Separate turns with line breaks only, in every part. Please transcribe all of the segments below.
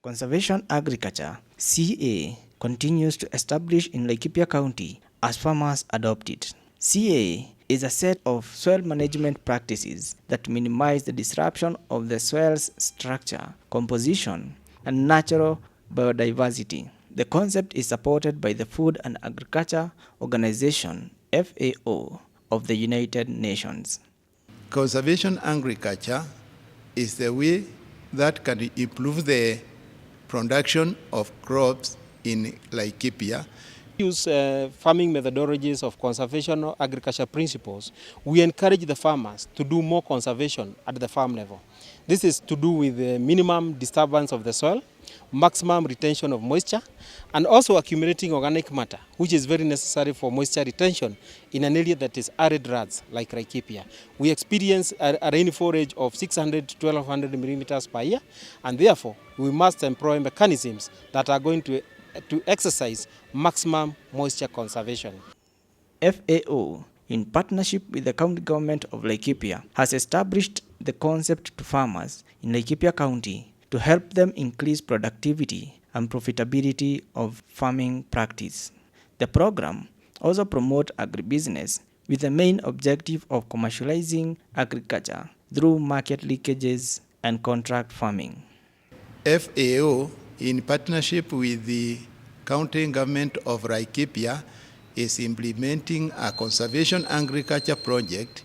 Conservation agriculture, CA, continues to establish in Laikipia County as farmers adopt it. CA is a set of soil management practices that minimize the disruption of the soil's structure, composition, and natural biodiversity. The concept is supported by the Food and Agriculture Organization, FAO, of the United Nations.
Conservation agriculture is the way that can improve the production of crops in Laikipia.
Use farming methodologies of conservation agriculture principles. We encourage the farmers to do more conservation at the farm level. This is to do with the minimum disturbance of the soil, maximum retention of moisture, and also accumulating organic matter, which is very necessary for moisture retention in an area that is arid rats like Laikipia. We experience a rainfall rate of 600 to 1200 millimeters per year, and therefore we must employ mechanisms that are going to exercise maximum moisture conservation.
FAO, in partnership with the county government of Laikipia, has established the concept to farmers in Laikipia County to help them increase productivity and profitability of farming practice. The program also promotes agribusiness with the main objective of commercializing agriculture through market linkages and contract farming.
FAO, in partnership with the county government of Laikipia, is implementing a conservation agriculture project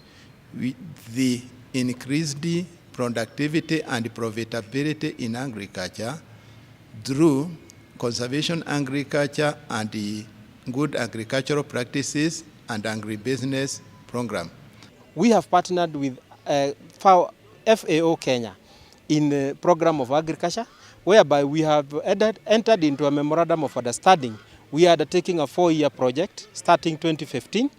with the increased productivity and profitability in agriculture through conservation agriculture and the good agricultural practices and agribusiness program.
We have partnered with FAO Kenya in the program of agriculture, whereby we have entered into a memorandum of understanding. We are undertaking a 4-year project starting 2015,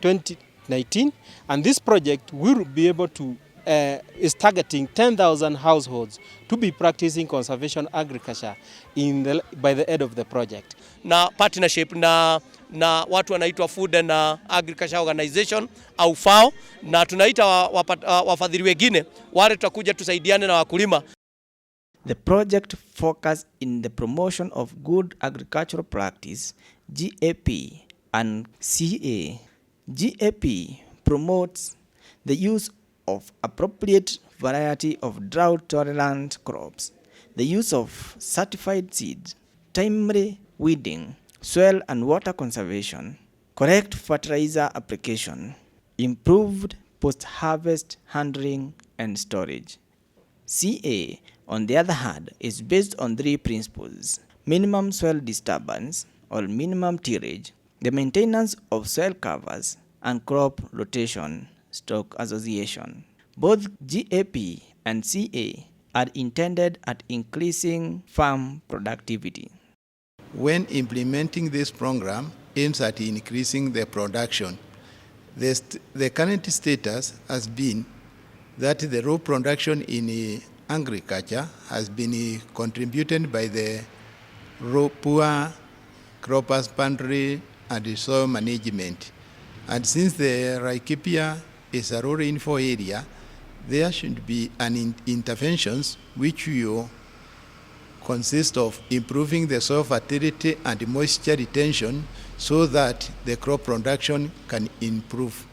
2019, and this project will be able to is targeting 10,000 households to be practicing conservation agriculture by the end of the project.
Na partnership na watu wanaitwa Food and Agriculture Organization au FAO, na tunaita wafadhili wengine wale tutakuja tusaidiane na wakulima.
The project focuses in the promotion of good agricultural practice, GAP, and CA. GAP promotes the use of appropriate variety of drought-tolerant crops, the use of certified seeds, timely weeding, soil and water conservation, correct fertilizer application, improved post-harvest handling and storage. CA, on the other hand, is based on 3 principles: minimum soil disturbance or minimum tillage, the maintenance of soil covers, and crop rotation stock association. Both GAP and CA are intended at increasing farm productivity.
When implementing this program aims at increasing the production, the current status has been that the raw production in agriculture has been contributed by the poor crop husbandry and soil management. And since the Laikipia is a low rainfall area, there should be an interventions which will consist of improving the soil fertility and moisture retention so that the crop production can improve.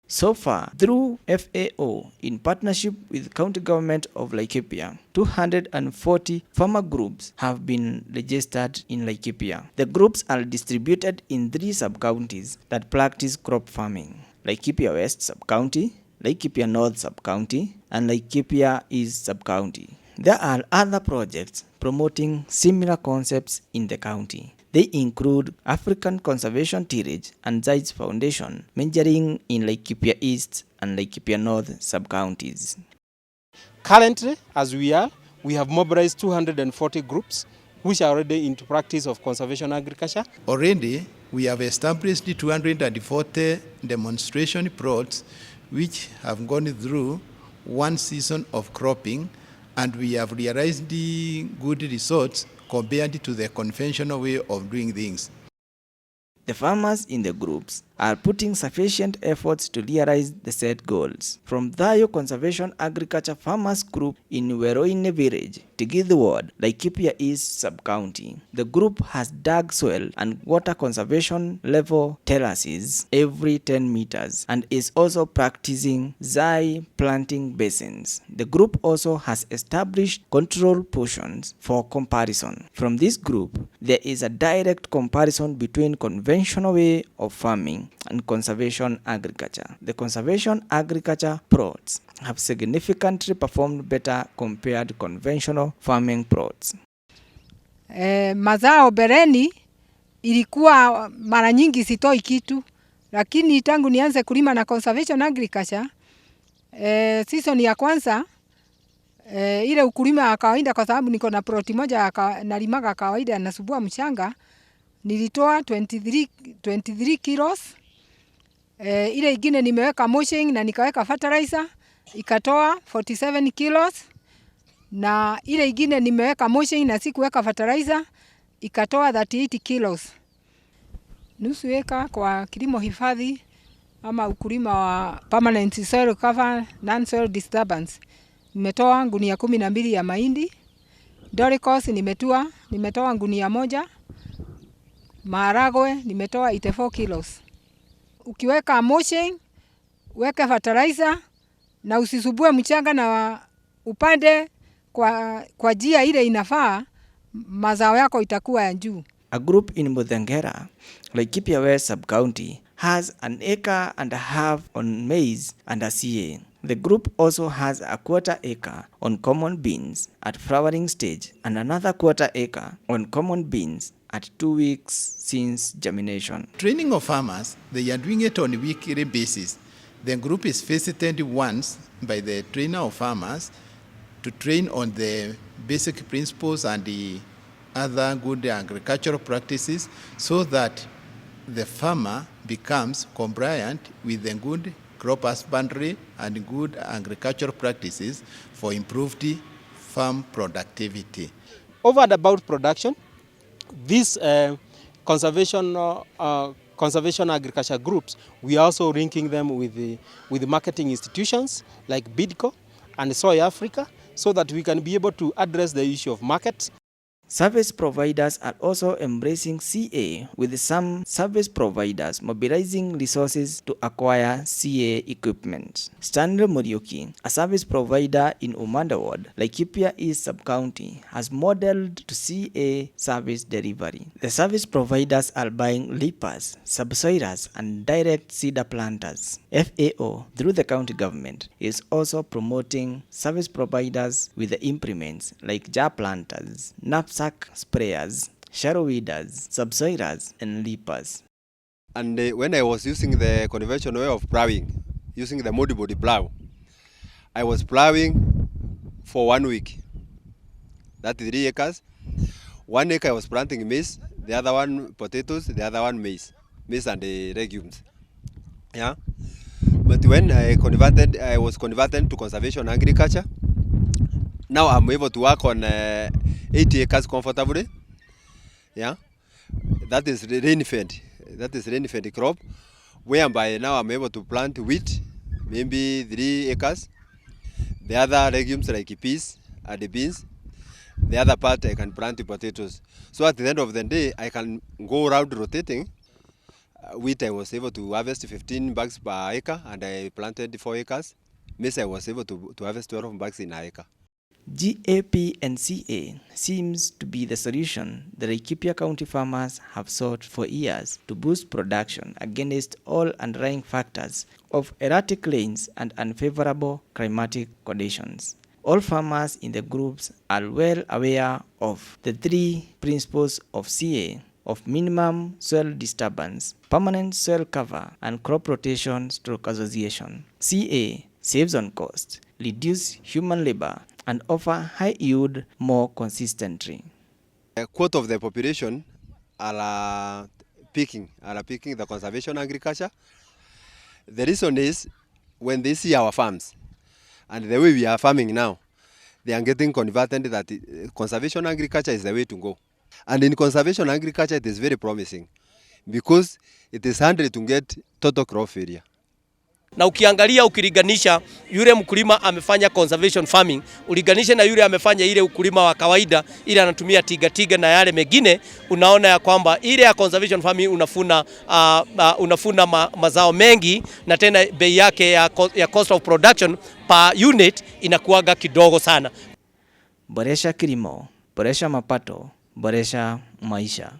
So far, through FAO, in partnership with county government of Laikipia, 240 farmer groups have been registered in Laikipia. The groups are distributed in 3 sub-counties that practice crop farming: Laikipia West Sub-County, Laikipia North Sub-County, and Laikipia East Sub-County. There are other projects promoting similar concepts in the county. They include African Conservation Tillage and Zeiss Foundation, majoring in Laikipia East and Laikipia North sub-counties.
Currently, as we have mobilized 240 groups which are already into practice of conservation agriculture.
Already, we have established 240 demonstration plots which have gone through 1 season of cropping, and we have realized the good results compared to the conventional way of doing things.
The farmers in the groups are putting sufficient efforts to realize the set goals. From Thayo Conservation Agriculture Farmers Group in Weroine Village, Tigith Ward, Laikipia East Sub-County, the group has dug soil and water conservation level terraces every 10 meters and is also practicing zai planting basins. The group also has established control portions for comparison. From this group, there is a direct comparison between conventional way of farming and conservation agriculture. The conservation agriculture plots have significantly performed better compared to conventional farming plots.
Mazao bereni ilikuwa mara nyingi sitoi kitu, lakini tangu nianze kulima na conservation agriculture season ya kwanza ile ukulima wa kawaida, kwa sababu niko na ploti moja nalimaga kawaida na subua mchanga, nilitoa 23 kilos. Ile ingine nimeweka mulching na nikaweka fertilizer ikatoa 47 kilos, na ile ingine nimeweka mulching na sikuweka fertilizer ikatoa 38 kilos. Nusu eka kwa kilimo hifadhi ama ukulima wa permanent soil cover, non-soil disturbance, nimetoa gunia 12 ya mahindi. Doricos nimetoa gunia moja. Maharagwe nimetoa 84 kilos. Ukiweka mulching, weka fertilizer na usisubue mchanga na upande kwa njia ile inafaa, mazao yako itakuwa ya juu.
A group in Mudhengera, Laikipia West Sub-County, has an acre and a half on maize and a CA. The group also has a quarter acre on common beans at flowering stage and another quarter acre on common beans at 2 weeks since germination.
Training of farmers, they are doing it on a weekly basis. The group is visited once by the trainer of farmers to train on the basic principles and the other good agricultural practices so that the farmer becomes compliant with the good crop husbandry and good agricultural practices for improved farm productivity.
Over and about production, these conservation agriculture groups, we are also linking them with the marketing institutions like BIDCO and Soy Africa, so that we can be able to address the issue of markets.
Service providers are also embracing CA, with some service providers mobilizing resources to acquire CA equipment. Stanley Muriuki, a service provider in Umanda Ward, Laikipia East Sub-County, has modeled to CA service delivery. The service providers are buying leapers, subsoilers, and direct seeder planters. FAO, through the county government, is also promoting service providers with the implements like jar planters, knapsack sprayers, shallow weeders, subsoilers, and leapers.
And when I was using the conventional way of plowing, using the multi-body plow, I was plowing for 1 week. That's 3 acres. 1 acre I was planting maize, the other one potatoes, the other one maize and the legumes. Yeah. But when I was converted to conservation agriculture. Now I'm able to work on 80 acres comfortably. Yeah, that is rain-fed. That is rain-fed crop, whereby now I'm able to plant wheat, maybe 3 acres. The other legumes like peas and the beans. The other part I can plant potatoes. So at the end of the day, I can go around rotating. Wheat I was able to harvest 15 bags per acre, and I planted 4 acres. Maize I was able to harvest 12 bags in an acre.
GAP and CA seems to be the solution the Laikipia County farmers have sought for years to boost production against all underlying factors of erratic rains and unfavorable climatic conditions. All farmers in the groups are well aware of the 3 principles of CA of minimum soil disturbance, permanent soil cover, and crop rotation/association. CA saves on cost, reduce human labor, and offer high yield more consistently.
A quarter of the population are picking the conservation agriculture. The reason is when they see our farms and the way we are farming now, they are getting converted that conservation agriculture is the way to go. And in conservation agriculture, it is very promising because it is hard to get total crop failure.
Na ukiangalia ukilinganisha yule mkulima amefanya conservation farming, uliganisha na yule amefanya ile ukulima wa kawaida, ile anatumia tiga na yale mengine, unaona ya kwamba ile ya conservation farming unafuna mazao mengi, na tena bei yake ya cost of production per unit inakuwaga kidogo sana.
Boresha kilimo, boresha mapato, boresha maisha.